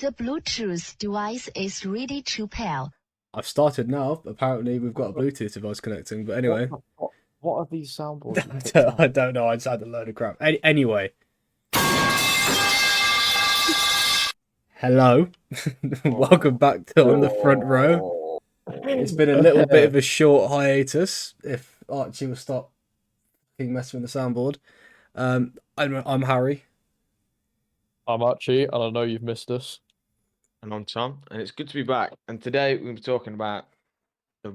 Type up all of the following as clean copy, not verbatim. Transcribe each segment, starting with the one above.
The Bluetooth device is ready to pair. I've started now. Apparently, we've got a Bluetooth device connecting. But anyway, what are these soundboards? You picked up? I don't know. I just had a load of crap. Anyway, hello, welcome back to On the Front Row. It's been a little bit of a short hiatus. If Archie will stop messing with the soundboard, I'm Harry. I'm Archie, and I know you've missed us. And I'm Tom, and it's good to be back. And today we'll be talking about the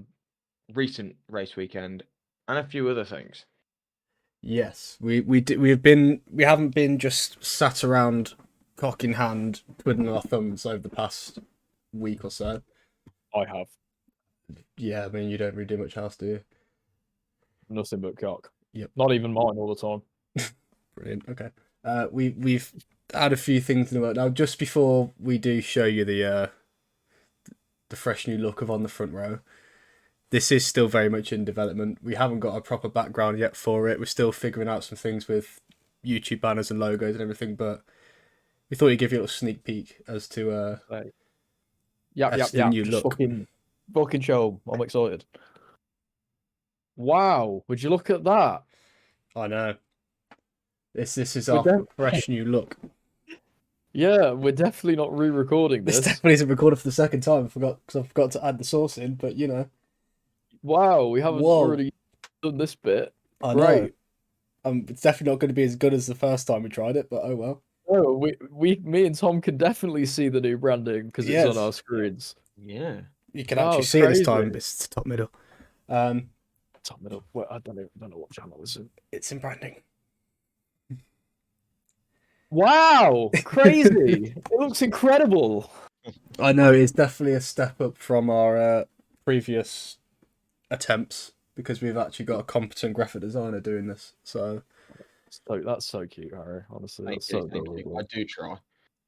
recent race weekend and a few other things. Yes, we haven't been just sat around cock in hand twiddling our thumbs over the past week or so. I have Yeah, I mean you don't really do much else, do you? nothing but cock. Yep. Not even mine all the time. Brilliant. Okay. We've had a few things in the work now. Just before we do show you the fresh new look of On the Front Row, this is still very much in development. We haven't got a proper background yet for it. We're still figuring out some things with YouTube banners and logos and everything, but we thought we'd give you a little sneak peek as to the new Just look. fucking show. I'm excited. Wow, would you look at that? I know. This is our fresh new look. Yeah, we're definitely not re-recording This this. definitely isn't recorded for the second time. I forgot to add the source in, but you know. Wow, we haven't Whoa. already done this bit. I Right. know. It's definitely not going to be as good as the first time we tried it, but oh well. Oh, me and Tom can definitely see the new branding because it's on our screens. Yeah. You can actually see it this time. It's top middle. Top middle. Well, I don't know what channel it's in. It's in branding. Wow, crazy! It looks incredible. I know, it's definitely a step up from our previous attempts because we've actually got a competent graphic designer doing this. So that's so cute, Harry. Honestly, Thank that's you, so thank you. adorable. I do try.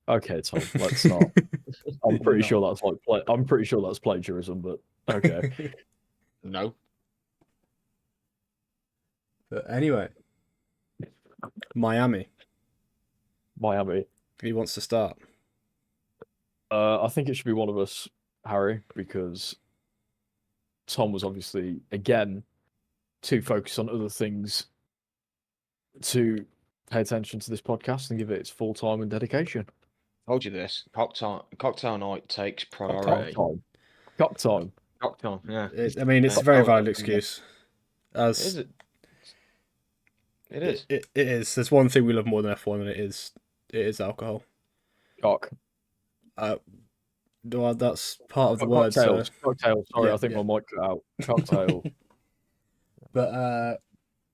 Okay, Tom, let's not. I'm pretty sure that's I'm pretty sure that's plagiarism, but okay. No. But anyway, Miami. Who wants to start? I think it should be one of us, Harry, because Tom was obviously again too focused on other things to pay attention to this podcast and give it its full time and dedication. Told you this. Cocktail night takes priority. Cock time. Cocktail, yeah. It's a very valid excuse. Is it? It is. It is. There's one thing we love more than F1, and it is alcohol. Cock. Well, that's part of the word. Cocktail. Sorry, Yeah, I think my mic cut out. Cocktail. But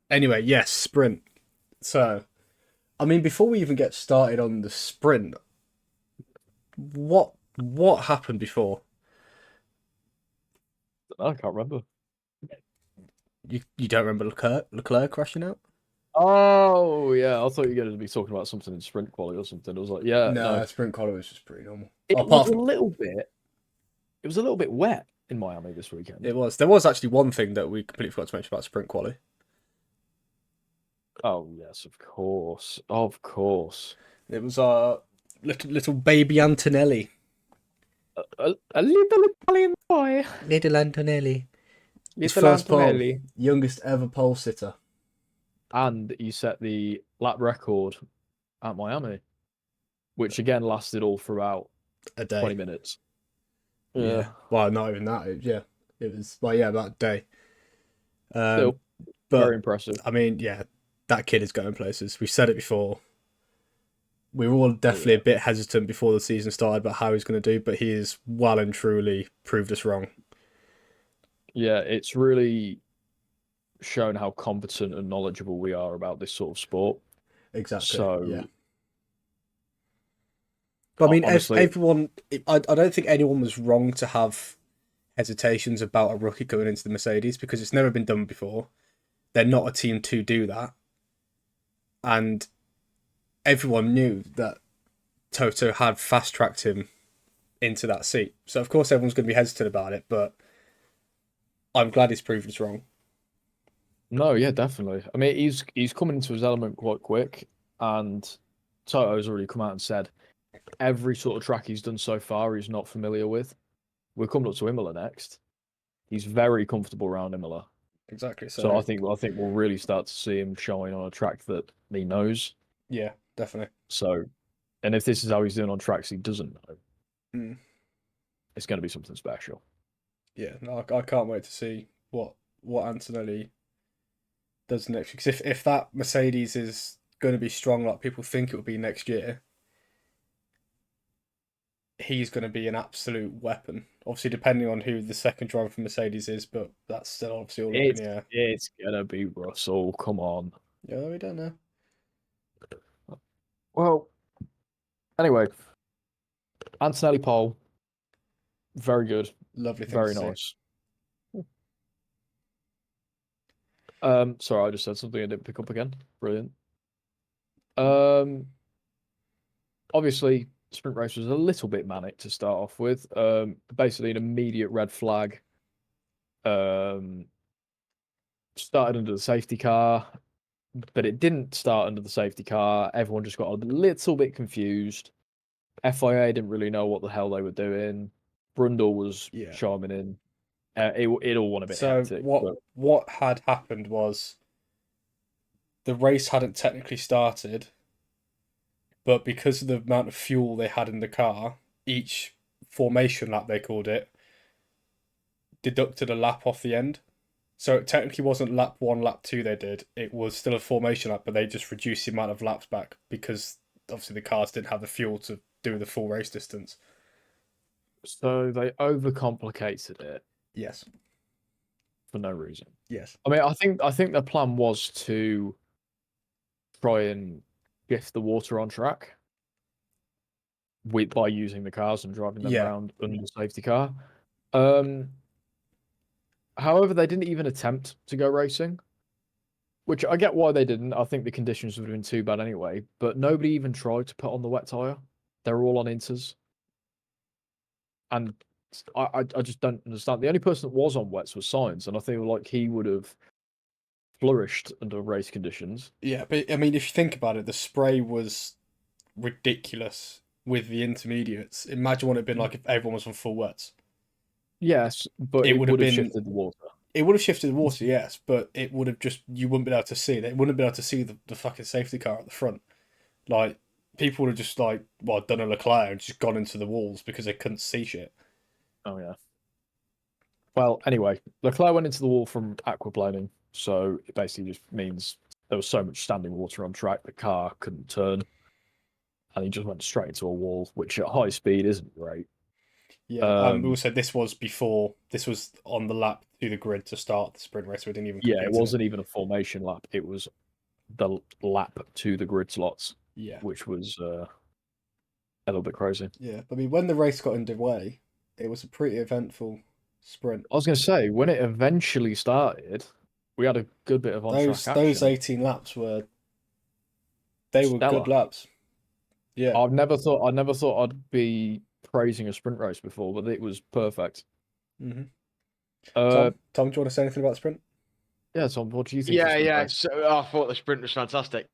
anyway, yes, sprint. So, I mean, before we even get started on the sprint, what happened before? I can't remember. You don't remember Leclerc crashing out? Oh yeah, I thought you were going to be talking about something in sprint quality or something. I was like, yeah, no. Sprint quality was just pretty normal. It was a little bit wet in Miami this weekend. It was. There was actually one thing that we completely forgot to mention about sprint quality. Oh yes, of course. It was our little baby Antonelli. A little Italian boy. Little Antonelli. His Little first pole, Antonelli. youngest ever pole sitter. And he set the lap record at Miami, which again lasted all throughout A day. 20 minutes. Yeah. Well, not even that. It was about a day. Still, but, very impressive. I mean, yeah, that kid is going places. We've said it before. We were all definitely a bit hesitant before the season started about how he's going to do, but he is well and truly proved us wrong. Yeah, it's really shown how competent and knowledgeable we are about this sort of sport. Exactly. So, yeah. But I mean, honestly, everyone, I don't think anyone was wrong to have hesitations about a rookie coming into the Mercedes because it's never been done before. They're not a team to do that. And everyone knew that Toto had fast-tracked him into that seat. So, of course, everyone's going to be hesitant about it, but I'm glad he's proved us wrong. No, yeah, definitely. I mean, he's coming into his element quite quick, and Toto's already come out and said every sort of track he's done so far he's not familiar with. We're coming up to Imola next. He's very comfortable around Imola. Exactly. So I think we'll really start to see him shine on a track that he knows. Yeah, definitely. So, and if this is how he's doing on tracks he doesn't know, Mm. it's going to be something special. Yeah, no, I can't wait to see what Antonelli does next. Because if that Mercedes is going to be strong like people think it will be next year, he's going to be an absolute weapon. Obviously, depending on who the second driver for Mercedes is, but that's still obviously all up in the air. It's going to be Russell. Come on. Yeah, we don't know. Well, anyway, Antonelli pole, very good, Lovely thing very to see. nice. Sorry, I just said something I didn't pick up again. Brilliant. Obviously, sprint race was a little bit manic to start off with. Basically an immediate red flag. Started under the safety car, but it didn't start under the safety car. Everyone just got a little bit confused. FIA didn't really know what the hell they were doing. Brundle was chiming in. It all went a bit hectic. What had happened was the race hadn't technically started, but because of the amount of fuel they had in the car, each formation lap, they called it, deducted a lap off the end. So it technically wasn't lap 1, lap 2 they did. It was still a formation lap, but they just reduced the amount of laps back because obviously the cars didn't have the fuel to do the full race distance. So they overcomplicated it. Yes. For no reason. Yes. I mean, I think their plan was to try and shift the water on track by using the cars and driving them around under the safety car. However, they didn't even attempt to go racing, which I get why they didn't. I think the conditions would have been too bad anyway, but nobody even tried to put on the wet tyre. They're all on inters. And I just don't understand. The only person that was on wets was Sainz, and I feel like he would have flourished under race conditions. Yeah, but I mean, if you think about it, the spray was ridiculous with the intermediates. Imagine what it'd been like if everyone was on full wets. Yes, but it would have shifted the water. It would have shifted the water, yes, but it would have you wouldn't be able to see it. It wouldn't be able to see the fucking safety car at the front. Like, people would have just, done a Leclerc and just gone into the walls because they couldn't see shit. Oh, yeah. Well, anyway, Leclerc went into the wall from aquaplaning, so it basically just means there was so much standing water on track, the car couldn't turn, and he just went straight into a wall, which at high speed isn't great. Yeah, also this was on the lap to the grid to start the sprint race, so we didn't even it wasn't even a formation lap, it was the lap to the grid slots, which was a little bit crazy. Yeah, I mean, when the race got underway, it was a pretty eventful sprint. I was going to say, when it eventually started, we had a good bit of on-track action. Those 18 laps were good laps. Yeah, I never thought I'd be praising a sprint race before, but it was perfect. Mm-hmm. Tom, do you want to say anything about the sprint? Yeah, Tom, what do you think? So I thought the sprint was fantastic.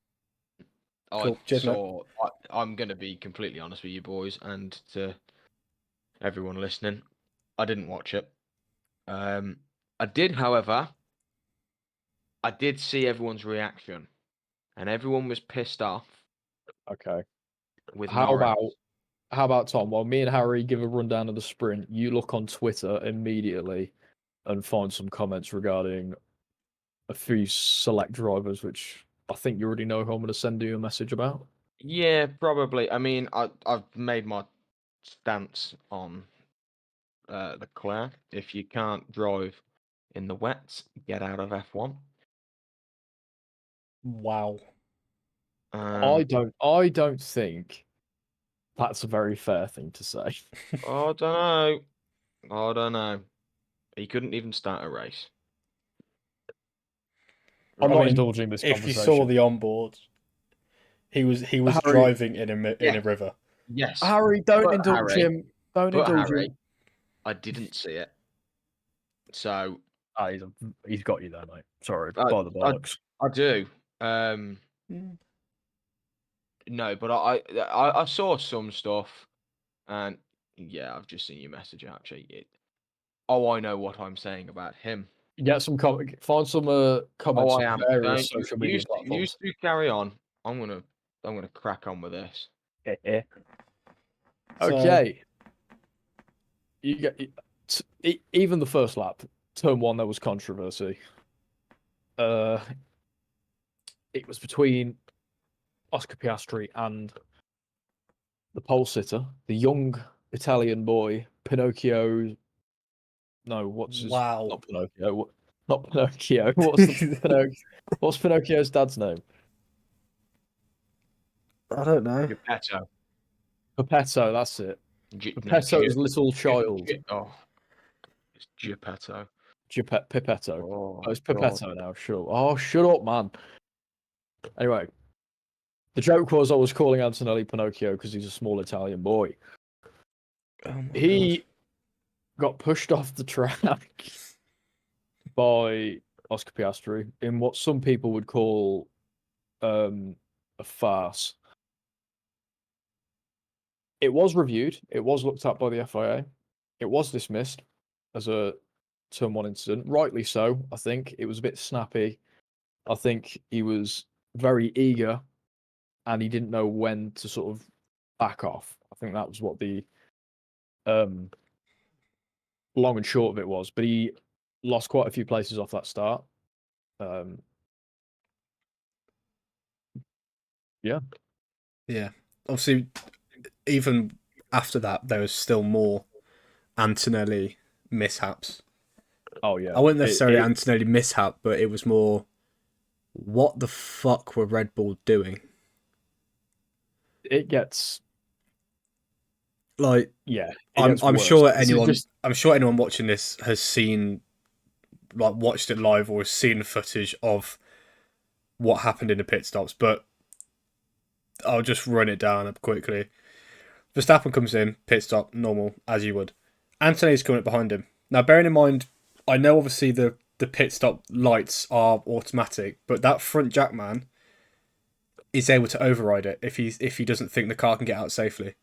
Cool. I'm going to be completely honest with you boys and to everyone listening. I didn't watch it. I did, however, I did see everyone's reaction, and everyone was pissed off. Okay. How about Tom? While me and Harry give a rundown of the sprint, you look on Twitter immediately and find some comments regarding a few select drivers, which I think you already know who I'm going to send you a message about. Yeah, probably. I mean, I've made my stance on Leclerc. If you can't drive in the wets, get out of F1. Wow. I don't think that's a very fair thing to say. I don't know. He couldn't even start a race. I'm not indulging this if conversation. If you saw the onboard, he was Harry, driving in a river. Yes. Harry, don't indulge him. Don't indulge him. I didn't see it. So he's got you there, mate. Sorry, by the bollocks. I do. No, but I saw some stuff, and yeah, I've just seen your message, Archie. I know what I'm saying about him. Get some find some comments Oh, I on am. various Don't social media you platforms. two carry on. I'm gonna crack on with this. So, Okay, you get even the first lap, turn one, there was controversy. It was between Oscar Piastri and the pole sitter, the young Italian boy, Pinocchio. No, what's his? wow. Not Pinocchio. Not Pinocchio. What's the Pinocchio? What's Pinocchio's dad's name? I don't know. Geppetto. Peppetto. That's it. Peppetto's little child. Oh, it's Geppetto. Peppetto. Oh, Oh, it's God. Peppetto now. Sure. Oh, shut up, man. Anyway, the joke was I was calling Antonelli Pinocchio because he's a small Italian boy. Oh my He got pushed off the track by Oscar Piastri in what some people would call a farce. It was reviewed. It was looked at by the FIA. It was dismissed as a Turn 1 incident. Rightly so, I think. It was a bit snappy. I think he was very eager and he didn't know when to sort of back off. I think that was what the long and short of it was. But he lost quite a few places off that start. Yeah. Yeah. Obviously, even after that, there was still more Antonelli mishaps. Oh, yeah. I wouldn't necessarily Antonelli mishap, but it was more, what the fuck were Red Bull doing? It gets... Like, Yeah. I'm sure anyone watching this has seen, like, watched it live or has seen footage of what happened in the pit stops, but I'll just run it down quickly. Verstappen comes in, pit stop, normal, as you would. Anthony's coming up behind him. Now, bearing in mind, I know obviously the pit stop lights are automatic, but that front jack man is able to override it if he doesn't think the car can get out safely.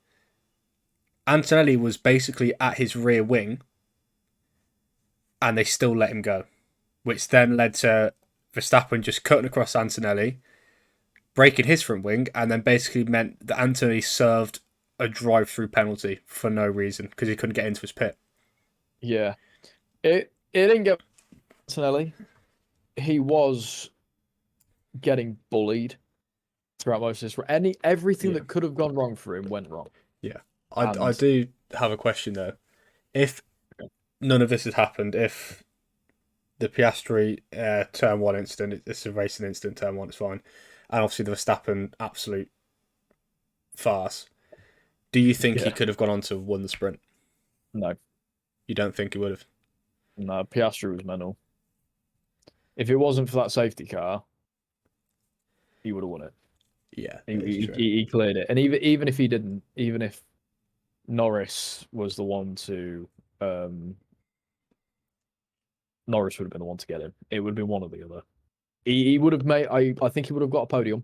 Antonelli was basically at his rear wing, and they still let him go, which then led to Verstappen just cutting across Antonelli, breaking his front wing, and then basically meant that Antonelli served a drive-through penalty for no reason because he couldn't get into his pit. Yeah. It didn't get Antonelli. He was getting bullied throughout most of this. Everything that could have gone wrong for him went wrong. Yeah. I do have a question though. If none of this had happened, if the Piastri turn 1 incident, it's a racing incident, turn 1, it's fine, and obviously the Verstappen absolute farce, do you think he could have gone on to won the sprint? No. You don't think he would have? No, Piastri was mental. If it wasn't for that safety car, he would have won it. Yeah, he cleared it. And even if he didn't, even if Norris was the one to Norris would have been the one to get him. It would have been one or the other. He would have made. I think he would have got a podium.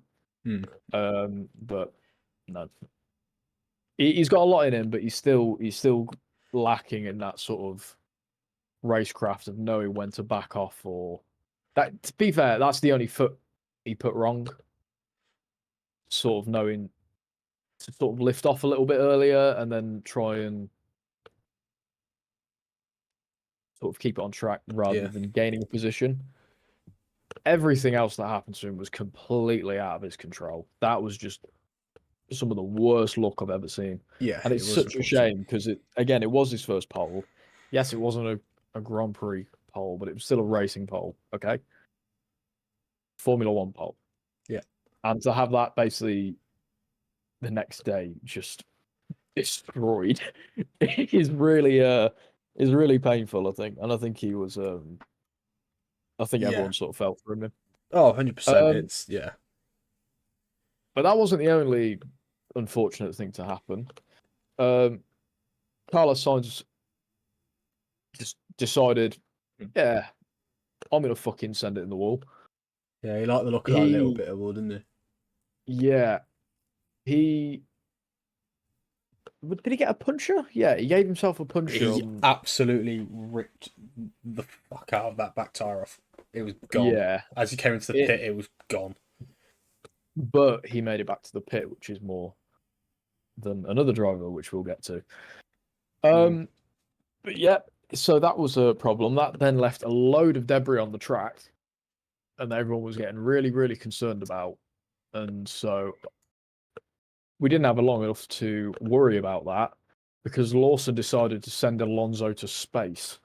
But no, he's got a lot in him, but he's still lacking in that sort of racecraft of knowing when to back off. Or that, to be fair, that's the only foot he put wrong. Sort of knowing to sort of lift off a little bit earlier and then try and sort of keep it on track rather than gaining a position. Everything else that happened to him was completely out of his control. That was just some of the worst luck I've ever seen. Yeah, and it's such a shame because it was his first pole. Yes, it wasn't a Grand Prix pole, but it was still a racing pole. Okay, Formula One pole. Yeah, and to have that basically the next day just destroyed is really painful. I think, and I think he was. I think everyone sort of felt for him. Oh, 100%. It's But that wasn't the only unfortunate thing to happen. Carlos Sainz just decided, yeah, I'm gonna fucking send it in the wall. Yeah, he liked the look of that little bit of wood, didn't he? Yeah, Did he get a puncher? Yeah, he gave himself a puncher. He absolutely ripped the fuck out of that back tire off. It was gone. Yeah. As he came into the pit, it was gone. But he made it back to the pit, which is more than another driver, which we'll get to. But yeah, so that was a problem. That then left a load of debris on the track, and everyone was getting really, really concerned about. And so we didn't have long enough to worry about that because Lawson decided to send Alonso to space.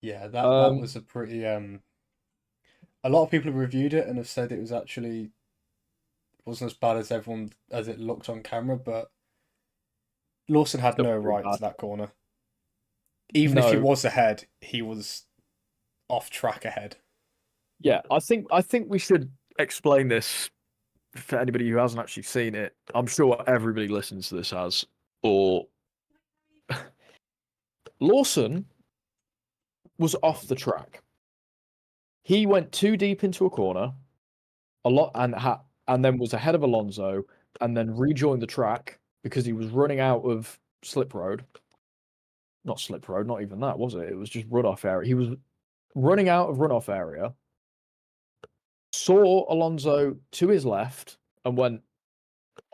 Yeah, that was a pretty. A lot of people have reviewed it and have said it wasn't as bad as it looked on camera, but Lawson had no right to that corner. Even if he was ahead, he was off track ahead. Yeah, I think we should explain this for anybody who hasn't actually seen it. I'm sure everybody listens to this has. Or Lawson was off the track. He went too deep into a corner, and then was ahead of Alonso, and then rejoined the track because he was running out of slip road. Not slip road, not even that, was it? It was just runoff area. He was running out of runoff area, saw Alonso to his left, and went,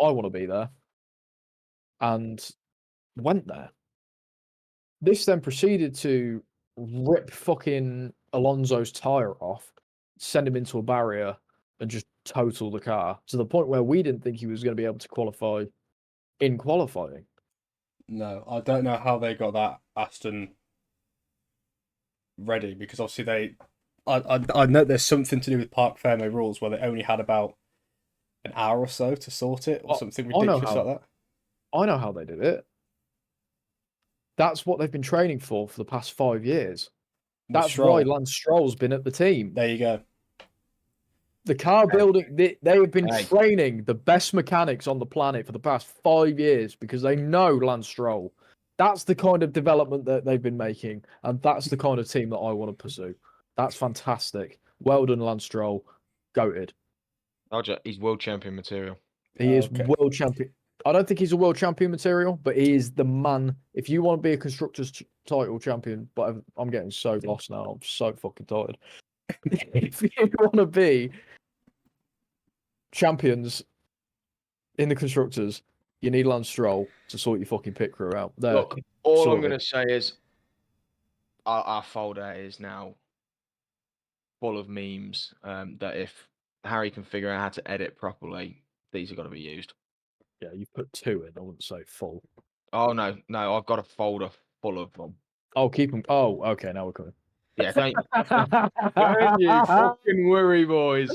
I want to be there, and went there. This then proceeded to rip fucking Alonso's tyre off, send him into a barrier, and just total the car to the point where we didn't think he was going to be able to qualify in qualifying. No, I don't know how they got that Aston ready, because obviously I know there's something to do with Parc Fermé rules where they only had about an hour or so to sort it, or something ridiculous like that. I know how they did it. That's what they've been training for the past 5 years. That's why Lance Stroll's been at the team. There you go. The car building, they have been training the best mechanics on the planet for the past 5 years because they know Lance Stroll. That's the kind of development that they've been making, and that's the kind of team that I want to pursue. That's fantastic. Well done, Lance Stroll. Goated. Roger, he's world champion material. He is world champion. I don't think he's a world champion material, but he is the man. If you want to be a constructors title champion, but I'm getting so lost now. I'm so fucking tired. If you want to be champions in the constructors, you need Lance Stroll to sort your fucking pit crew out. Look, all I'm going to say is our folder is now full of memes that if Harry can figure out how to edit properly, these are going to be used. Yeah, you put 2 in. I wouldn't say full. Oh, no. I've got a folder full of them. Oh, keep them. Oh, okay. Now we're coming. Yeah, don't you fucking worry, boys.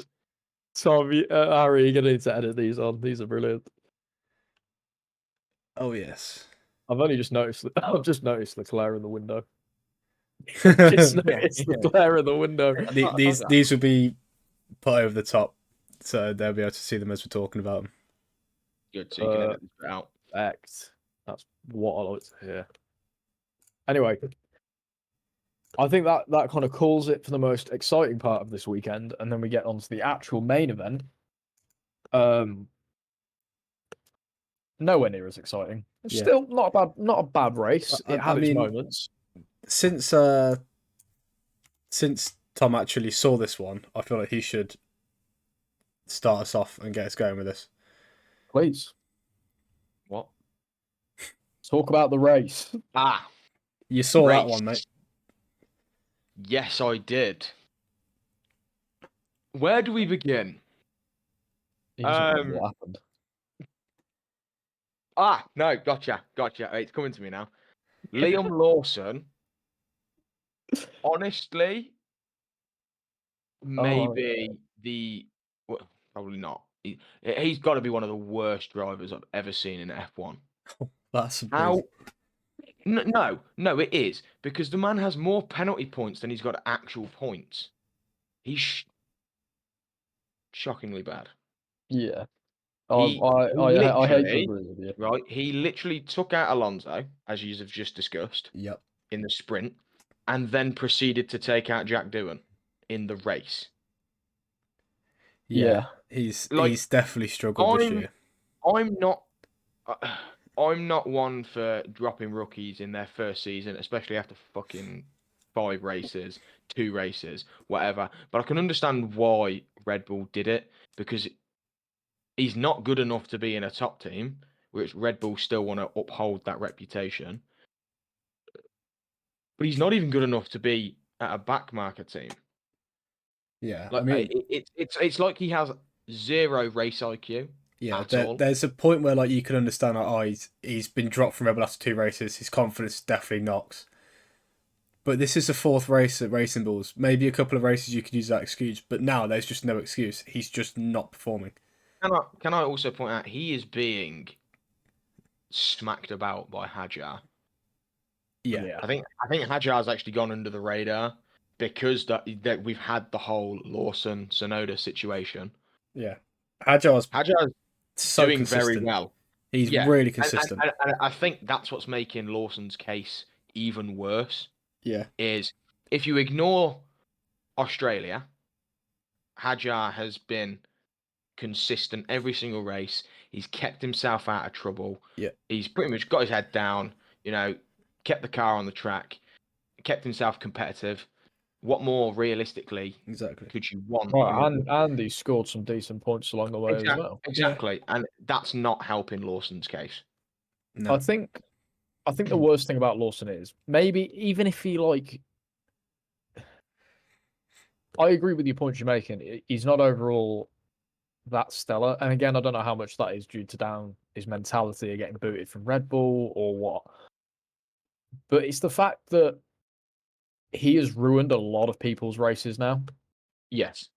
Tom, Harry, you're going to need to edit these on. These are brilliant. Oh, yes. I've just noticed the glare in the window. Just noticed the glare in the window. These will be put over the top, so they'll be able to see them as we're talking about them. Good, so you can edit this out. That's what I like to hear. Anyway, I think that kind of calls it for the most exciting part of this weekend, and then we get on to the actual main event. Nowhere near as exciting. It's still not a bad race. It had its moments. Since Tom actually saw this one, I feel like he should start us off and get us going with this. Please. What? Talk about the race. You saw that one, mate. Yes, I did. Where do we begin? What happened? No, gotcha. It's coming to me now. Liam Lawson, honestly, maybe probably not. He's got to be one of the worst drivers I've ever seen in F1. That's how? No, it is because the man has more penalty points than he's got actual points. He's shockingly bad. Yeah. I hate to agree with you. Right, he literally took out Alonso, as you have just discussed. Yep. In the sprint, and then proceeded to take out Jack Doohan in the race. Yeah. He's definitely struggled this year. I'm not. I'm not one for dropping rookies in their first season, especially after fucking 5 races, 2 races, whatever. But I can understand why Red Bull did it because he's not good enough to be in a top team, which Red Bull still want to uphold that reputation. But he's not even good enough to be at a backmarker team. Yeah, Like I mean, it's like he has 0 race IQ. yeah, At all. there's a point where like you can understand like, oh, he's been dropped from Rebel after 2 races. His confidence definitely knocks. But this is the 4th race at Racing Bulls. Maybe a couple of races you could use that excuse, but now there's just no excuse. He's just not performing. Can I also point out he is being smacked about by Hajar. Yeah. I think Hajar's actually gone under the radar because that we've had the whole Lawson Sonoda situation. Yeah. Hajar's so doing consistent. very well. He's really consistent. And I think that's what's making Lawson's case even worse. Yeah. Is if you ignore Australia, Hajar has been consistent every single race. He's kept himself out of trouble. Yeah. He's pretty much got his head down, kept the car on the track, kept himself competitive. What more realistically could you want? Right, and he scored some decent points along the way as well. Exactly. Yeah. And that's not helping Lawson's case. No. I think the worst thing about Lawson is maybe even if he I agree with your points you're making. He's not overall that stellar. And again, I don't know how much that is due to down his mentality of getting booted from Red Bull or what. But it's the fact that he has ruined a lot of people's races now. Yes.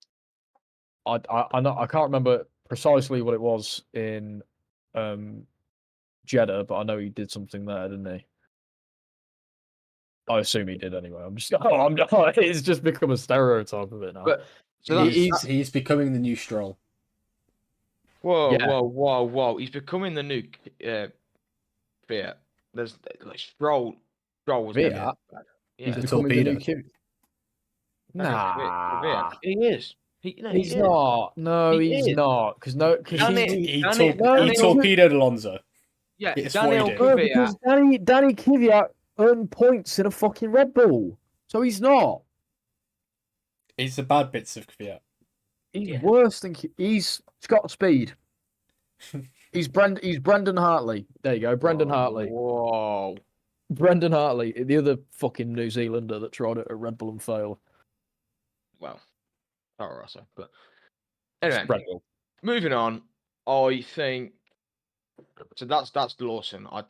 I can't remember precisely what it was in Jeddah, but I know he did something there, didn't he? I assume he did anyway. It's just become a stereotype of it now. But so he's becoming the new Stroll. Whoa! He's becoming the new Fiat. There's like Stroll was Fiat. bad. He's becoming the new Q. Nah, he is. He's not. No, he's not. Because he torpedoed Alonso. Yeah, Daniel Kvyat. Because Danny Kvyat earned points in a fucking Red Bull, so he's not. He's the bad bits of Kvyat. He's worse than he's got speed. He's Brendan Hartley. There you go, Brendan Hartley. Whoa. Brendan Hartley, the other fucking New Zealander that tried it at Red Bull and failed. Well, Toro Rosso, but anyway, moving on. I think so. That's Lawson. I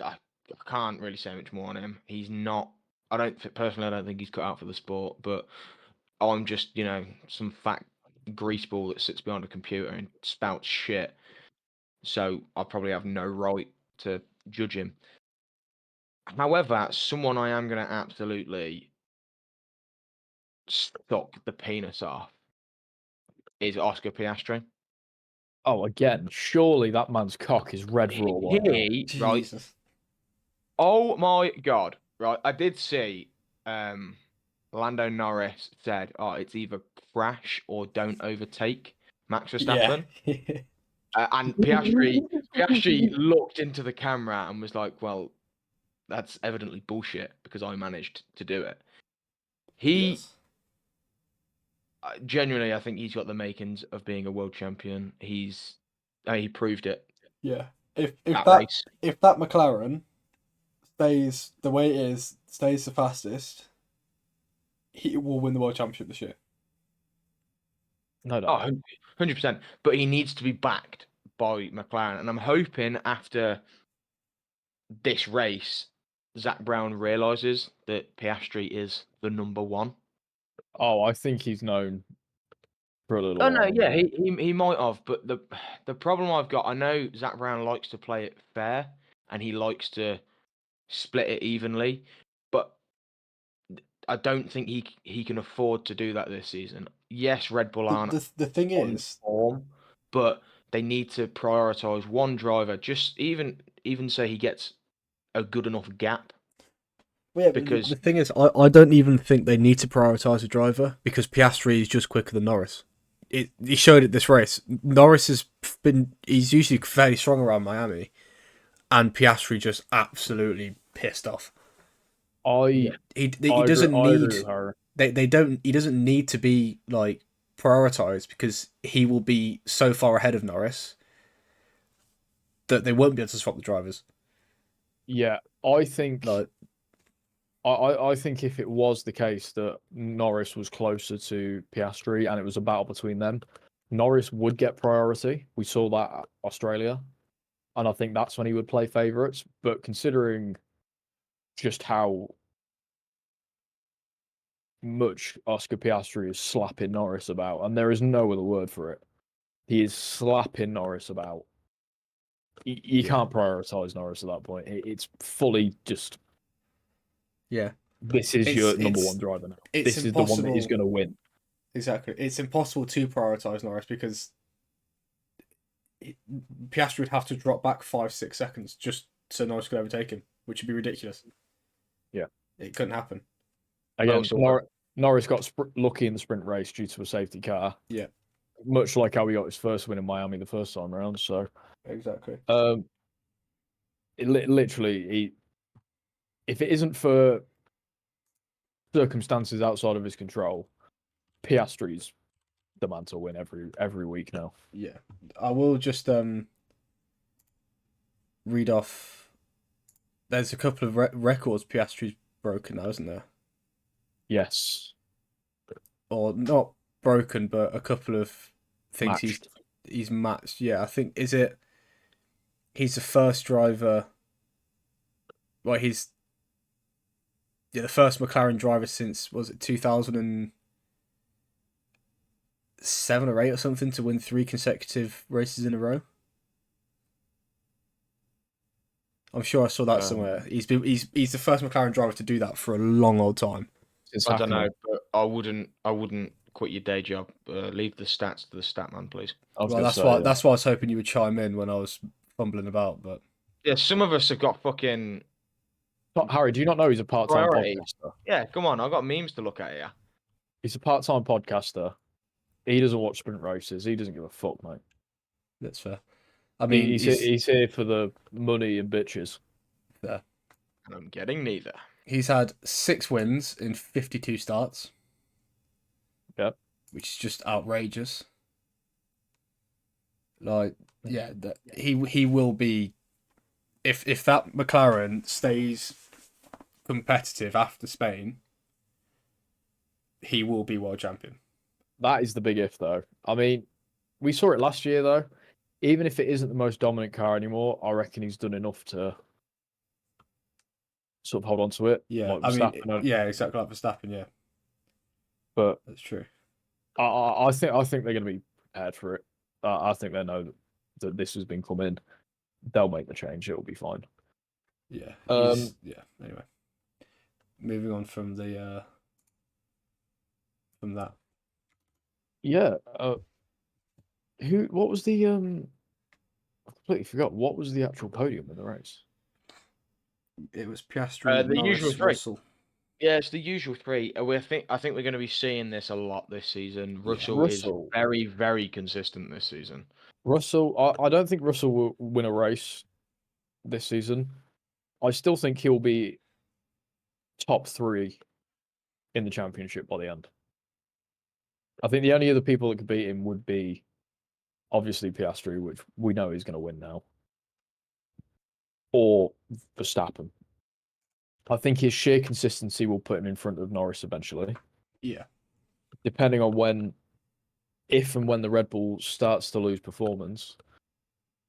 can't really say much more on him. He's not. I don't think he's cut out for the sport. But I'm just some fat greaseball that sits behind a computer and spouts shit. So I probably have no right to judge him. However, someone I am going to absolutely suck the penis off is Oscar Piastri. Oh, again, surely that man's cock is red raw. Right? Oh my god! Right, I did see. Lando Norris said, "Oh, it's either crash or don't overtake Max Verstappen." Yeah. And Piastri looked into the camera and was like, "Well, that's evidently bullshit because I managed to do it." Genuinely, I think he's got the makings of being a world champion. He proved it. Yeah. If that McLaren stays the way it is, stays the fastest, he will win the world championship this year. No. 100%. But he needs to be backed by McLaren, and I'm hoping after this race, Zach Brown realizes that Piastri is the number one. Oh, I think he's known for a little while. No, yeah, he might have, but the problem I've got, I know Zach Brown likes to play it fair, and he likes to split it evenly, but I don't think he can afford to do that this season. Yes, Red Bull aren't the thing is form, but they need to prioritize one driver. Just even so he gets a good enough gap. Well, yeah, because the thing is, I don't even think they need to prioritize a driver because Piastri is just quicker than Norris. he showed it this race. Norris he's usually fairly strong around Miami, and Piastri just absolutely pissed off. I He I doesn't agree need with her. he doesn't need to be like prioritized because he will be so far ahead of Norris that they won't be able to swap the drivers. Yeah, I think Like, I think if it was the case that Norris was closer to Piastri and it was a battle between them, Norris would get priority. We saw that at Australia, and I think that's when he would play favourites. But considering just how much Oscar Piastri is slapping Norris about, and there is no other word for it, he is slapping Norris about. You can't prioritise Norris at that point. It's fully just, yeah, this is your number one driver now. It's This is the one that is impossible. going to win. Exactly, it's impossible to prioritize Norris because Piastri would have to drop back 5-6 seconds just so Norris could overtake him, which would be ridiculous. Yeah, it couldn't happen. Again, Norris got lucky in the sprint race due to a safety car. Yeah, much like how he got his first win in Miami the first time around. So, exactly. Literally, if it isn't for circumstances outside of his control, Piastri's the man to win every week now. Yeah, I will just read off. There's a couple of records Piastri's broken now, isn't there? Yes. Or not broken, but a couple of things Matched. he's matched. Yeah, I think he's the first driver. Well, he's the first McLaren driver since, was it 2007 or 8 or something, to win 3 consecutive races in a row. I'm sure I saw that somewhere. He's the first McLaren driver to do that for a long old time. I don't know, but I wouldn't quit your day job. Leave the stats to the stat man, please. That's why I was hoping you would chime in when I was fumbling about. But yeah, some of us have got fucking. Harry, do you not know he's a part-time podcaster? Yeah, come on, I've got memes to look at here. He's a part-time podcaster. He doesn't watch sprint races. He doesn't give a fuck, mate. That's fair. I mean, he's here for the money and bitches. Fair. And I'm getting neither. He's had 6 wins in 52 starts. Yep. Which is just outrageous. Like, yeah, he will be, if that McLaren stays competitive after Spain, he will be world champion. That is the big if, though. I mean, we saw it last year, though. Even if it isn't the most dominant car anymore, I reckon he's done enough to sort of hold on to it. Yeah, like exactly like Verstappen, yeah. But that's true. I think they're going to be prepared for it. I think they know that this has been coming. They'll make the change. It'll be fine. Yeah. Yeah. Anyway, moving on from that. Yeah. What was the I completely forgot. What was the actual podium in the race? It was Piastri, the Norris, usual 3. Russell. Yeah, it's the usual 3. I think we're going to be seeing this a lot this season. Russell is very, very consistent this season. Russell, I don't think Russell will win a race this season. I still think he'll be top 3 in the championship by the end. I think the only other people that could beat him would be obviously Piastri, which we know he's going to win now, or Verstappen. I think his sheer consistency will put him in front of Norris eventually. Yeah. Depending on if and when the Red Bull starts to lose performance,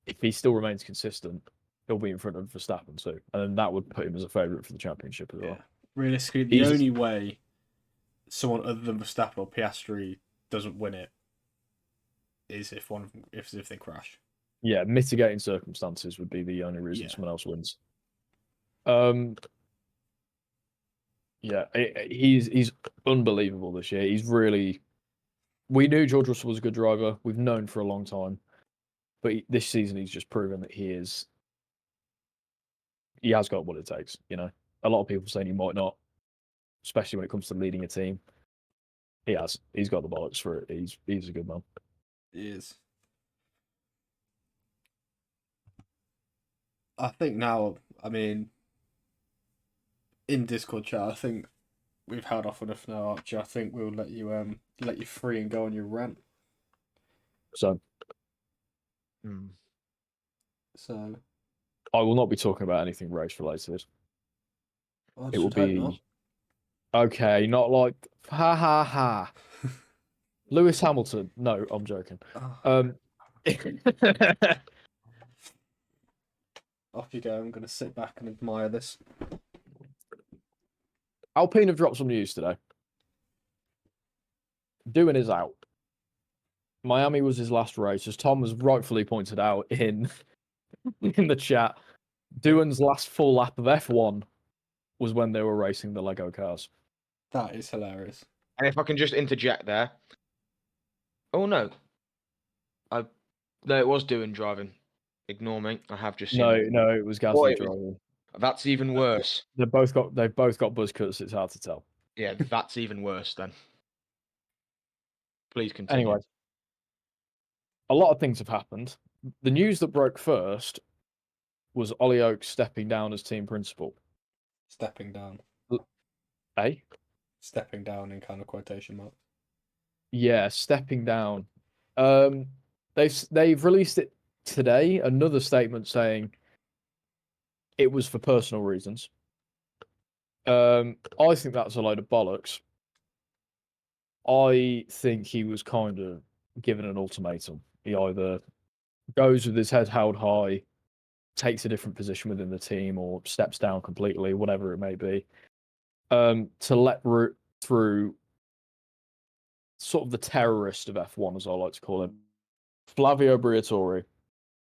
if he still remains consistent, he'll be in front of Verstappen too. And then that would put him as a favourite for the championship as well. Realistically, the only way someone other than Verstappen or Piastri doesn't win it is if they crash. Yeah, mitigating circumstances would be the only reason someone else wins. Yeah, he's unbelievable this year. He's really. We knew George Russell was a good driver. We've known for a long time, but this season he's just proven that he has got what it takes. You know, a lot of people saying he might not, especially when it comes to leading a team. He has. He's got the bollocks for it. He's a good man. He is. I think now, I mean, in Discord chat, I think we've held off enough now, Archie. I think we'll let you free and go on your rant. So, So I will not be talking about anything race related. I It will should hope be not. okay, not like ha ha ha. Lewis Hamilton. No, I'm joking. Oh, off you go. I'm going to sit back and admire this. Alpine have dropped some news today. Doohan is out. Miami was his last race, as Tom has rightfully pointed out in the chat. Doohan's last full lap of F1 was when they were racing the Lego cars. That is hilarious. And if I can just interject there. Oh no. No, it was Doohan driving. Ignore me. I have just seen it. No, it was Gasly Boy, driving. That's even worse. They've both got buzz cuts. It's hard to tell. Yeah, that's even worse then. Please continue. Anyway, a lot of things have happened. The news that broke first was Ollie Oaks stepping down as team principal. Stepping down. Eh? Stepping down in kind of quotation marks. Yeah, stepping down. They've released it today. Another statement saying it was for personal reasons. I think that's a load of bollocks. I think he was kind of given an ultimatum. He either goes with his head held high, takes a different position within the team, or steps down completely, whatever it may be, to let root through sort of the terrorist of F1, as I like to call him, Flavio Briatore,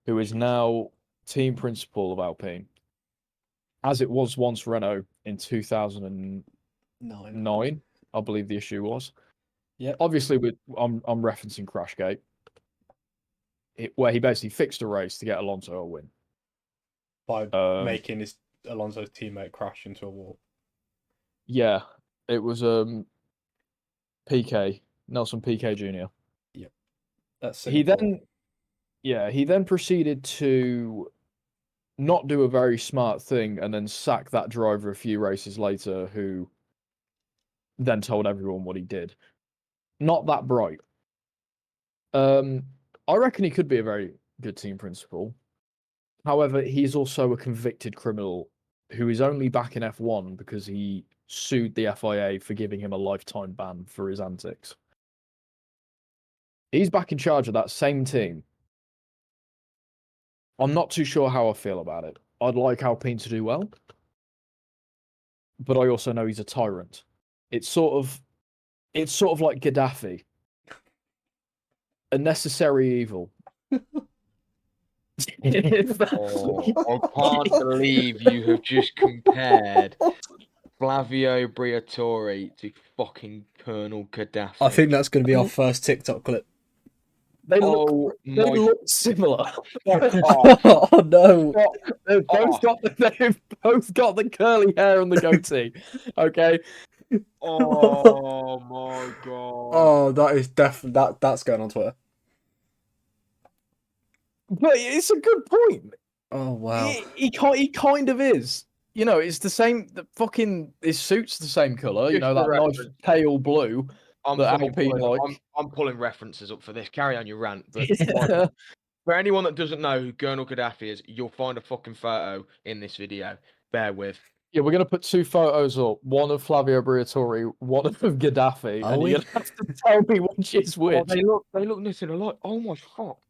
who is now team principal of Alpine, as it was once Renault in 2009, I believe the issue was. Yeah. Obviously, I'm referencing Crashgate, where he basically fixed a race to get Alonso a win. By making Alonso's teammate crash into a wall. Yeah, it was PK, Nelson Piquet Jr. Yep. That's He then proceeded to not do a very smart thing and then sack that driver a few races later, who then told everyone what he did. Not that bright. I reckon he could be a very good team principal. However, he's also a convicted criminal who is only back in F1 because he sued the FIA for giving him a lifetime ban for his antics. He's back in charge of that same team. I'm not too sure how I feel about it. I'd like Alpine to do well, but I also know he's a tyrant. It's sort of like Gaddafi. A necessary evil. I can't believe you have just compared Flavio Briatore to fucking Colonel Gaddafi. I think that's going to be our first TikTok clip. They look similar. Oh no! They've both got the curly hair and the goatee. Okay. Oh my god! Oh, that is definitely that's going on Twitter. But it's a good point. Oh wow! He kind of is. You know, it's the same. His suit's the same color. You know, that nice pale blue. I'm pulling references up for this. Carry on your rant. But for anyone that doesn't know who Colonel Gaddafi is, you'll find a fucking photo in this video. Bear with. Yeah, we're going to put two photos up. One of Flavio Briatore, one of Gaddafi. And you're going to have to tell me which is which. Oh, they look nothing alike. Oh my fuck.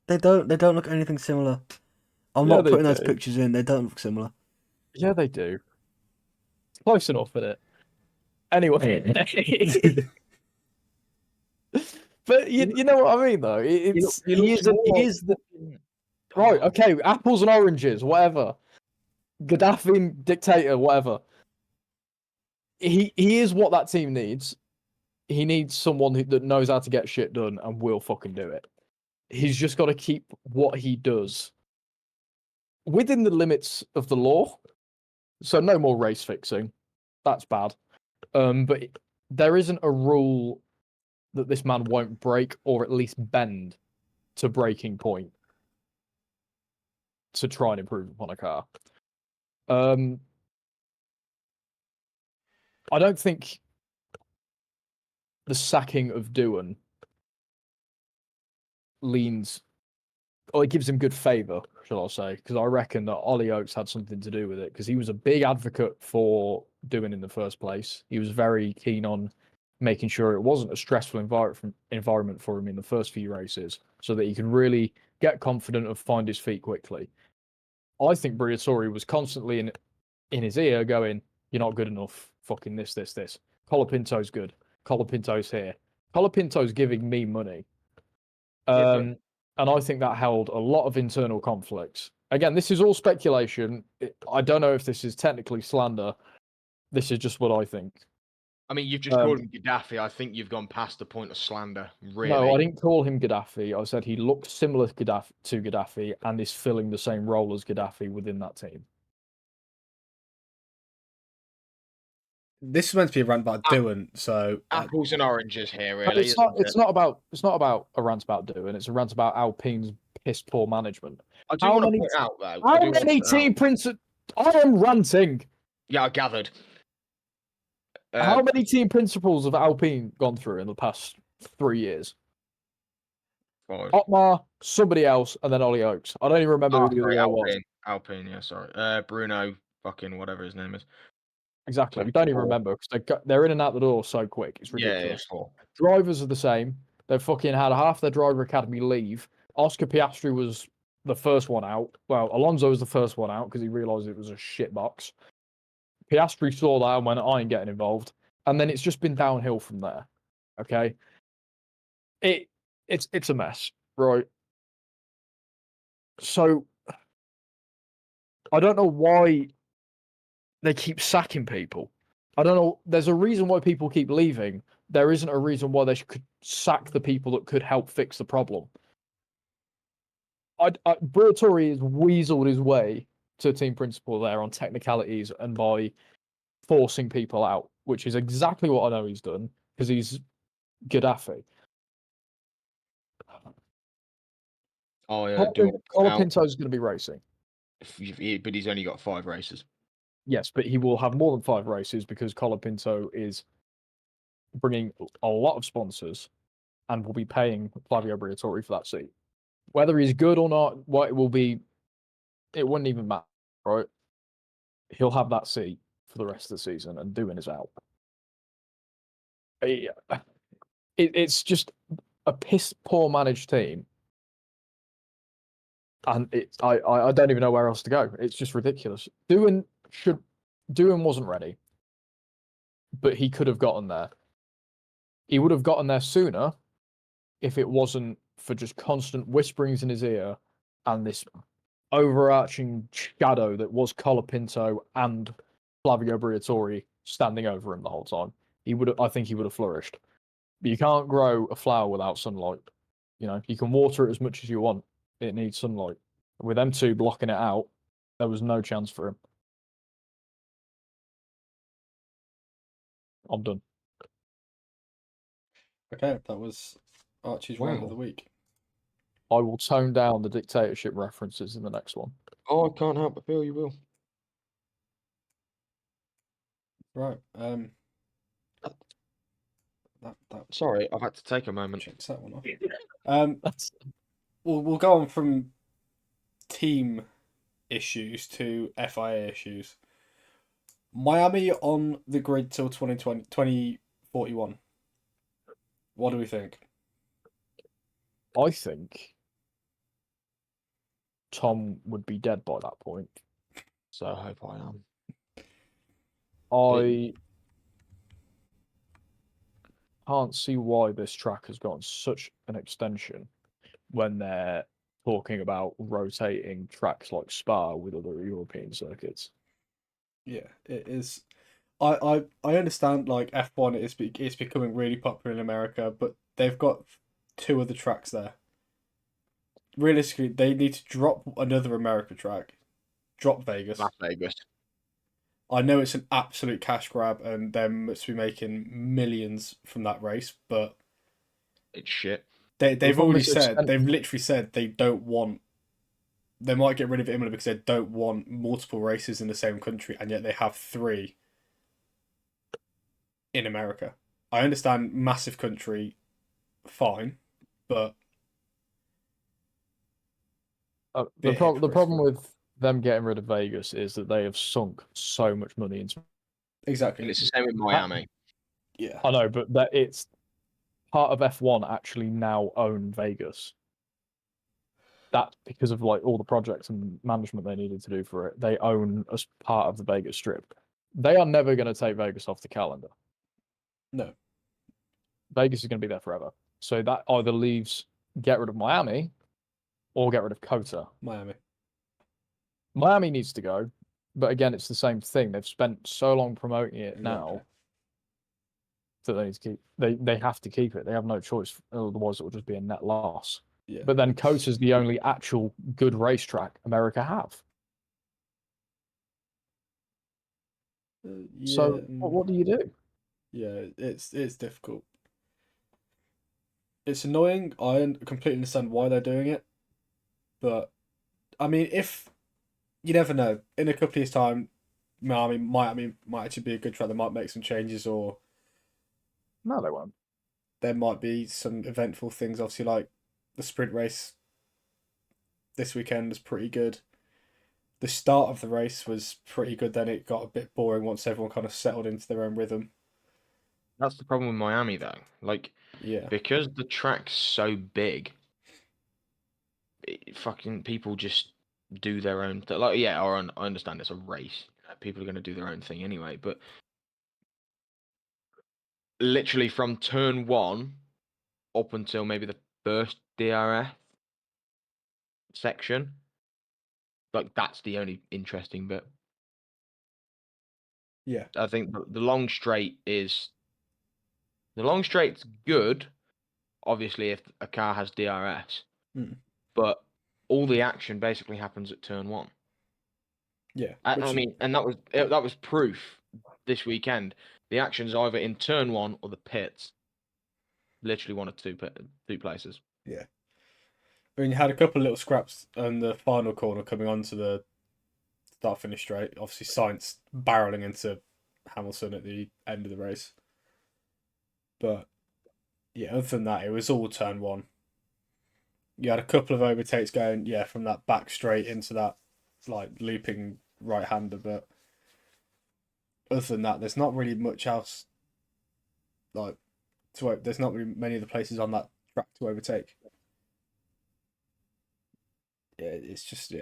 They don't look anything similar. I'm not putting those pictures in. They don't look similar. Yeah, they do. It's close enough, isn't it? Anyway. But you know what I mean, though. He is the right. Okay, apples and oranges, whatever. Gaddafi dictator, whatever. He is what that team needs. He needs someone that knows how to get shit done and will fucking do it. He's just got to keep what he does within the limits of the law. So no more race fixing. That's bad. But there isn't a rule that this man won't break or at least bend to breaking point to try and improve upon a car. I don't think the sacking of Doohan leans, or it gives him good favour, shall I say, because I reckon that Ollie Oakes had something to do with it, because he was a big advocate for Doohan in the first place. He was very keen on making sure it wasn't a stressful environment for him in the first few races, so that he can really get confident and find his feet quickly. I think Briatore was constantly in his ear going, "You're not good enough, fucking this. Colapinto's good. Colapinto's here. Colapinto's giving me money." And I think that held a lot of internal conflicts. Again, this is all speculation. I don't know if this is technically slander. This is just what I think. I mean, you've just called him Gaddafi. I think you've gone past the point of slander, really. No, I didn't call him Gaddafi. I said he looked similar to Gaddafi and is filling the same role as Gaddafi within that team. This is meant to be a rant about Doohan, so apples and oranges here, really. It's not about a rant about Doohan. It's a rant about Alpine's piss poor management. I do want to point out though. How many team principals? I am ranting. Yeah, I gathered. How many team principals have Alpine gone through in the past 3 years? Otmar, somebody else, and then Ollie Oakes. I don't even remember who the other guy was. Alpine, yeah, sorry. Bruno, fucking whatever his name is. Exactly. We don't even remember because they're in and out the door so quick. It's ridiculous. Yeah. Drivers are the same. They've fucking had half their driver academy leave. Oscar Piastri was the first one out. Well, Alonso was the first one out because he realised it was a shitbox. Piastri saw that and went, I ain't getting involved. And then it's just been downhill from there. Okay? It's a mess, right? So I don't know why they keep sacking people. I don't know. There's a reason why people keep leaving. There isn't a reason why they could sack the people that could help fix the problem. Briatore has weaseled his way to team principal there on technicalities and by forcing people out, which is exactly what I know he's done because he's Gaddafi. Oh yeah, Colapinto's going to be racing. But he's only got 5 races. Yes, but he will have more than 5 races because Colapinto is bringing a lot of sponsors and will be paying Flavio Briatore for that seat. Whether he's good or not, what it will be, it wouldn't even matter, right? He'll have that seat for the rest of the season, and Doohan is out. It's just a piss poor managed team, and I don't even know where else to go. It's just ridiculous. Doohan wasn't ready, but he could have gotten there. He would have gotten there sooner if it wasn't for just constant whisperings in his ear and this overarching shadow that was Colapinto and Flavio Briatore standing over him the whole time. I think he would have flourished. But you can't grow a flower without sunlight. You know, you can water it as much as you want. It needs sunlight. With them two blocking it out, there was no chance for him. I'm done. Okay, that was Archie's rant of the week. I will tone down the dictatorship references in the next one. Oh, I can't help but feel you will. Right. Sorry, I've had to take a moment. Checks that one off. We'll go on from team issues to FIA issues. Miami on the grid till 2041. What do we think? I think Tom would be dead by that point. So I hope I am. I can't see why this track has gotten such an extension when they're talking about rotating tracks like Spa with other European circuits. Yeah, it is. I understand like F1 it's becoming really popular in America, but they've got 2 other tracks there. Realistically, they need to drop another America track, drop Vegas. Las Vegas. I know it's an absolute cash grab, and they must be making millions from that race, but It's shit. they've problem already is they've said, spent- they've literally said they don't want. They might get rid of Imola because they don't want multiple races in the same country, and yet they have 3 in America. I understand massive country, fine, but the bit problem hypocritical. with them getting rid of Vegas is that they have sunk so much money into. And Exactly. it's the same with Miami. Yeah. I know, but that it's part of F1 actually now own Vegas. That's because of like all the projects and management they needed to do for it. They own as part of the Vegas Strip. They are never going to take Vegas off the calendar. No. Vegas is going to be there forever. So that either leaves get rid of Miami or get rid of COTA. Miami. Miami needs to go, but again, it's the same thing. They've spent so long promoting it Exactly. now that they need to keep. They have to keep it. They have no choice, otherwise it will just be a net loss. Yeah. But then COTA is the only actual good racetrack America have. Yeah. So what do you do? Yeah, it's difficult. It's annoying. I completely understand why they're doing it, but I mean, if you never know, in a couple of years' time, Miami might actually be a good track. They might make some changes, or No, they won't. there might be some eventful things. Obviously, like the sprint race this weekend was pretty good. The start of the race was pretty good. Then it got a bit boring once everyone kind of settled into their own rhythm. That's the problem with Miami, though. Like, Yeah. because the track's so big, fucking people just do their own thing. Like, yeah, I understand it's a race. People are going to do their own thing anyway. But literally from turn 1 up until maybe the first DRS section, like that's the only interesting bit. Yeah. I think the long straight is the long straight's good. Obviously, if a car has DRS, but all the action basically happens at turn 1. Yeah. I mean, and that was proof this weekend. The action's either in turn 1 or the pits. Literally one or two places. Yeah. I mean, you had a couple of little scraps on the final corner coming onto the start finish straight. Obviously, Sainz barreling into Hamilton at the end of the race. But yeah, other than that, it was all turn 1. You had a couple of overtakes going, yeah, from that back straight into that like looping right hander, but other than that, there's not really much else like there's not really many of the places on that track to overtake. Yeah, it's just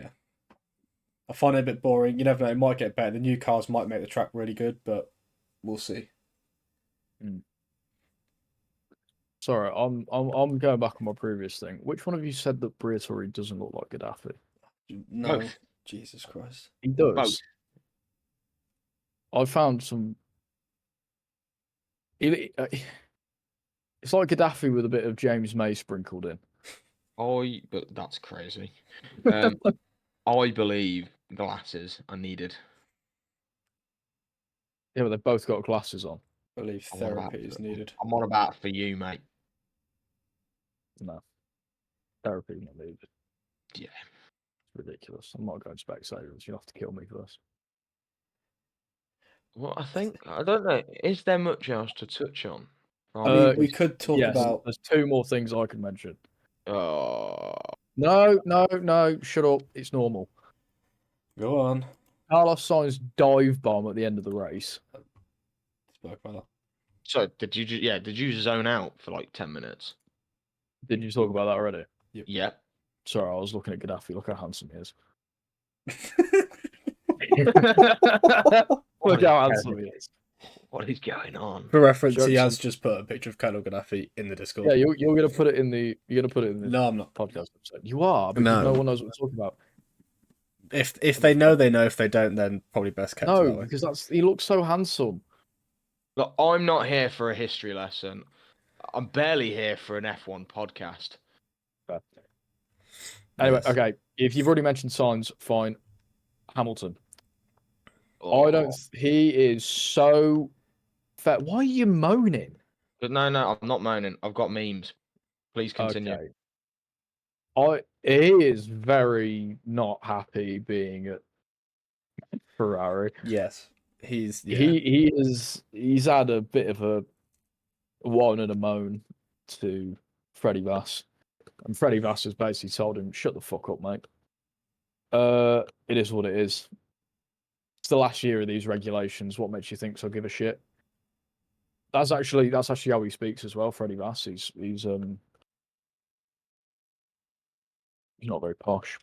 I find it a bit boring. You never know, it might get better. The new cars might make the track really good, but we'll see. Sorry, I'm going back on my previous thing. Which one of you said that Briatore doesn't look like Gaddafi? No, Both. Jesus Christ. He does. Both. I found some. It's like Gaddafi with a bit of James May sprinkled in. But that's crazy. I believe glasses are needed. Yeah, but they've both got glasses on. I believe therapy is needed. I'm on about for you, mate. No. Therapy is not needed. Yeah. It's ridiculous. I'm not going to Specsavers. You'll have to kill me first. Well, I don't know. Is there much else to touch on? I mean, we could talk yes, about. There's 2 more things I can mention. Oh, No. Shut up. It's normal. Go on. Carlos Sainz dive bomb at the end of the race. Spoke about that. so did you zone out for like 10 minutes? Did you talk about that already? Yep. Yeah. Sorry, I was looking at Gaddafi. Look how handsome he is. Look how handsome he is. What is going on? For reference, Jokes he has on- just put a picture of Colonel Gaddafi in the Discord. Yeah, you're gonna put it in the No, I'm not. podcast episode. You are, because No. no one knows what we're talking about. If they know, they know. If they don't, then probably best kept No, that way. because he looks so handsome. Look, I'm not here for a history lesson. I'm barely here for an F1 podcast. Anyway, Yes. okay. If you've already mentioned Sainz, fine. Hamilton. I don't. Oh. He is so fat. Why are you moaning? But no, I'm not moaning. I've got memes. Please continue. Okay. He is very not happy being at Ferrari. Yes, yeah. He's had a bit of a whine and a moan to Freddie Vass, and Freddie Vass has basically told him, "Shut the fuck up, mate." It is what it is. It's the last year of these regulations. What makes you think so? Give a shit. That's actually how he speaks as well. Freddie Vass. He's not very posh.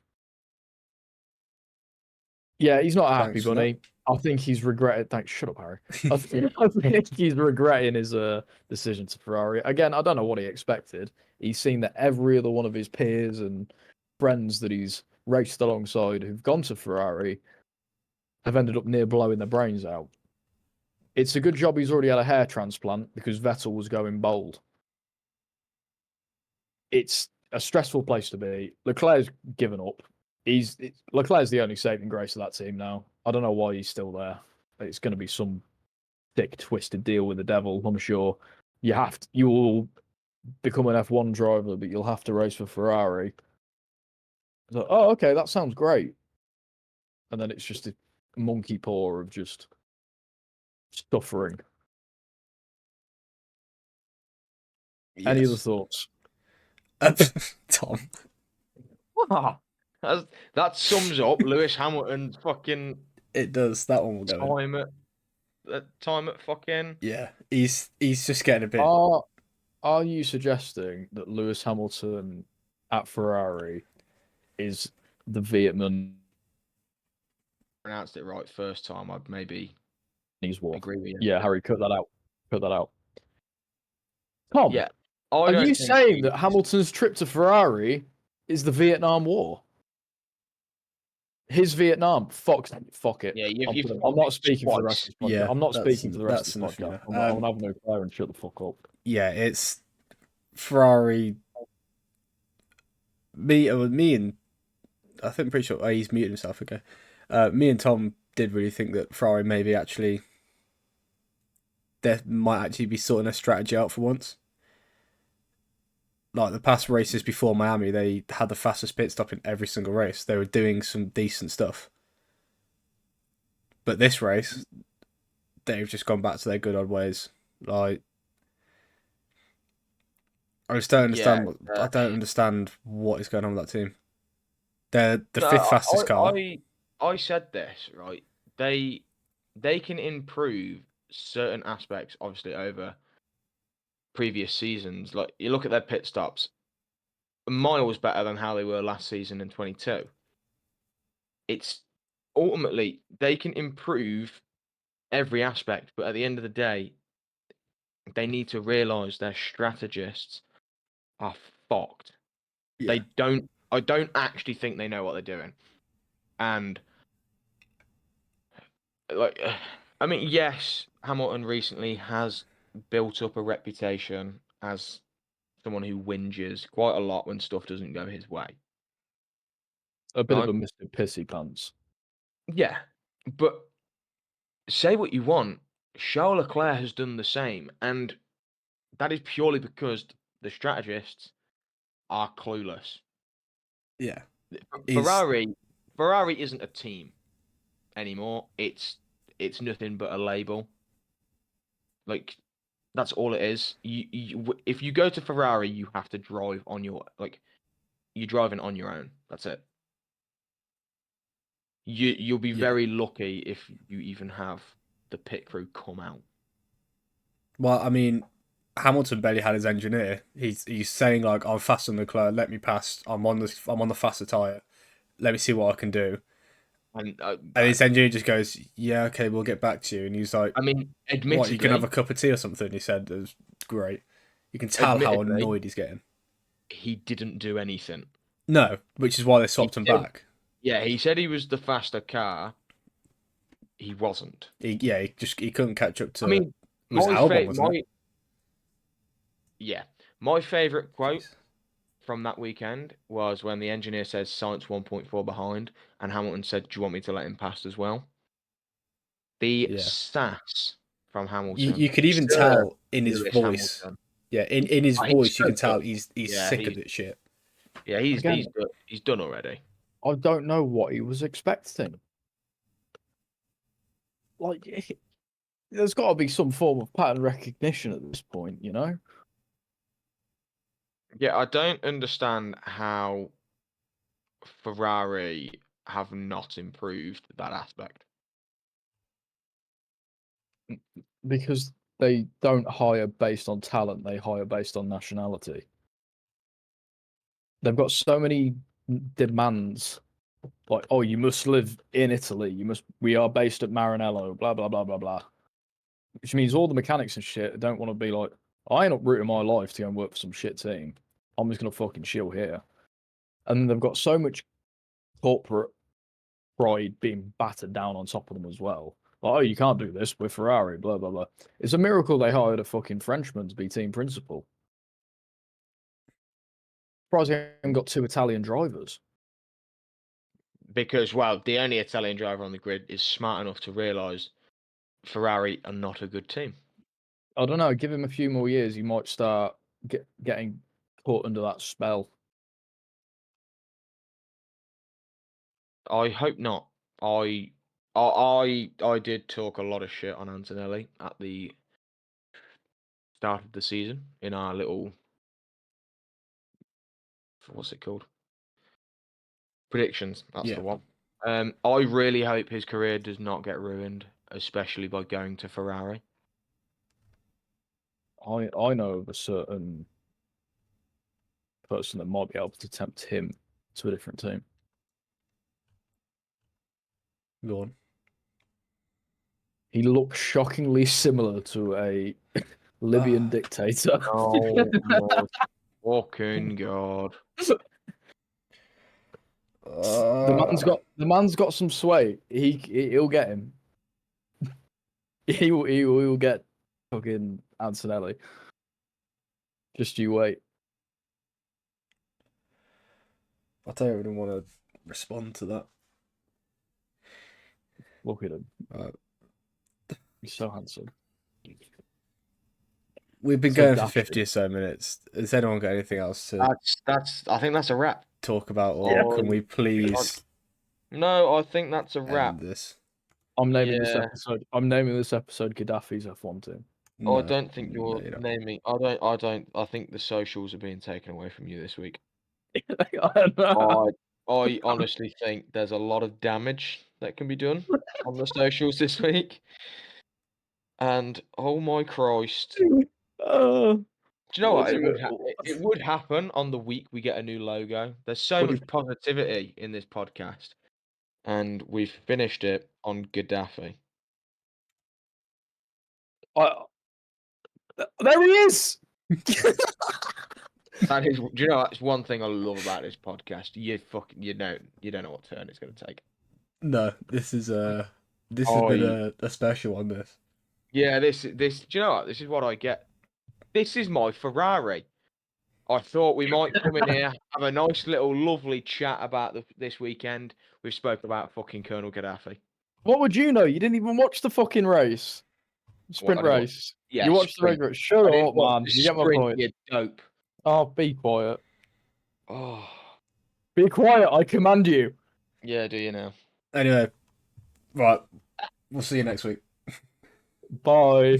Yeah, he's not a happy Thanks for that. bunny. I think he's regretted. Thanks. Shut up, Harry. I think he's regretting his decision to Ferrari. Again, I don't know what he expected. He's seen that every other one of his peers and friends that he's raced alongside who've gone to Ferrari have ended up near blowing their brains out. It's a good job he's already had a hair transplant because Vettel was going bald. It's a stressful place to be. Leclerc's given up. Leclerc's the only saving grace of that team now. I don't know why he's still there. It's going to be some thick, twisted deal with the devil. I'm sure you will become an F1 driver, but you'll have to race for Ferrari. So, oh, okay, that sounds great. And then it's just a monkey paw of just suffering. Any other Yes. thoughts? Tom. Wow. That sums up Lewis Hamilton's fucking It does. That one will go in. time at fucking. Yeah, he's just getting a bit. Are you suggesting that Lewis Hamilton at Ferrari is the Vietnam Pronounced it right first time. I'd maybe war? agree with you. Yeah, Harry, cut that out. Cut that out. Tom, Yeah. are you saying that Hamilton's trip to Ferrari is the Vietnam War? His Vietnam, fuck it. Yeah, I'm not speaking for the rest of this podcast. Yeah, I'm not speaking for the rest that's of this enough, podcast. you know. I'm gonna have no fire and shut the fuck up. Yeah, it's Ferrari. Me and I think I'm pretty sure he's muted himself. Okay, me and Tom did really think that Ferrari maybe actually there might actually be sorting a strategy out for once. Like the past races before Miami, they had the fastest pit stop in every single race. They were doing some decent stuff. But this race, they've just gone back to their good old ways. Like, I just don't understand. I don't understand what is going on with that team. They're the fifth fastest car. I said this right. They can improve certain aspects, obviously over previous seasons. Like you look at their pit stops, miles better than how they were last season in 22. It's ultimately they can improve every aspect, but at the end of the day, they need to realize their strategists are fucked. Yeah. I don't actually think they know what they're doing. And like I mean, yes, Hamilton recently has built up a reputation as someone who whinges quite a lot when stuff doesn't go his way. A bit Right? of a Mr. Pissy Pants. Yeah. But say what you want, Charles Leclerc has done the same, and that is purely because the strategists are clueless. Yeah. Ferrari isn't a team anymore. It's nothing but a label. Like that's all it is. If you go to Ferrari, you have to drive on you're driving on your own. That's it. You'll be very lucky if you even have the pit crew come out. Well, I mean, Hamilton barely had his engineer. He's saying like, "I'm faster than Leclerc. Let me pass. I'm on the faster tire. Let me see what I can do." And his engineer just goes, "Yeah, okay, we'll get back to you." And he's like, I mean, admittedly, "What? You can have a cup of tea or something?" He said, "It was great." You can tell how annoyed he's getting. He didn't do anything. No, which is why they swapped him back. Yeah, he said he was the faster car. He wasn't. He couldn't catch up to. I mean, it was Albon, wasn't it? Yeah, my favorite quote from that weekend was when the engineer says Sainz 1.4 behind, and Hamilton said, "Do you want me to let him pass as well?" The Yeah. sass from You, Hamilton. you could even Sir tell in his Lewis voice. Hamilton. Yeah, in his Oh, he's voice, you so can tell good. he's Yeah, sick of it shit. Yeah, he's Again, he's done already. I don't know what he was expecting. Like, there's got to be some form of pattern recognition at this point, you know? Yeah, I don't understand how Ferrari have not improved that aspect. Because they don't hire based on talent, they hire based on nationality. They've got so many demands. Like, oh, you must live in Italy. We are based at Maranello, blah, blah, blah, blah, blah. Which means all the mechanics and shit don't want to be like, I ain't uprooting my life to go and work for some shit team. I'm just going to fucking chill here. And they've got so much corporate pride being battered down on top of them as well. Like, oh, you can't do this. We're Ferrari, blah, blah, blah. It's a miracle they hired a fucking Frenchman to be team principal. Surprised they haven't got 2 Italian drivers. Because, well, the only Italian driver on the grid is smart enough to realise Ferrari are not a good team. I don't know. Give him a few more years, he might start getting caught under that spell. I hope not. I did talk a lot of shit on Antonelli at the start of the season in our little, what's it called? Predictions. That's Yeah. the one. I really hope his career does not get ruined, especially by going to Ferrari. I know of a certain person that might be able to tempt him to a different team. Go on. He looks shockingly similar to a Libyan dictator. Oh my fucking god! The man's got some sway. He'll get him. He will get fucking Antonelli. Just you wait. I don't even want to respond to that. Look at him. He's so handsome. We've been So going for dashing. 50 or so minutes. Has anyone got anything else to That's. I think that's a wrap. talk about, or Yeah. can we please No, I think that's a end wrap. this? I'm naming this Yeah. episode. I'm naming this episode Gaddafi's F1 team. Oh, I No, don't think no, you're you don't. naming. I don't. I think the socials are being taken away from you this week. I know. I honestly think there's a lot of damage that can be done on the socials this week. And oh my Christ. Oh, Do you know what? what's It would happen on the week we get a new logo. There's so much positivity in this podcast. And we've finished it on Gaddafi. there he is. That is, do you know that's one thing I love about this podcast? You don't know what turn it's gonna take. No, this is has been a special one. This. Yeah, this do you know what? This is what I get. This is my Ferrari. I thought we might come in here, have a nice little lovely chat about this weekend. We've spoken about fucking Colonel Gaddafi. What would you know? You didn't even watch the fucking race. Sprint I didn't race. Yeah, You watched sprint. the regular. Shut I didn't up, watch man. the You get my sprint, point. you dope. Oh, be quiet. Oh, Be quiet. I command you. yeah, do you now? Anyway, right. We'll see you next week. Bye.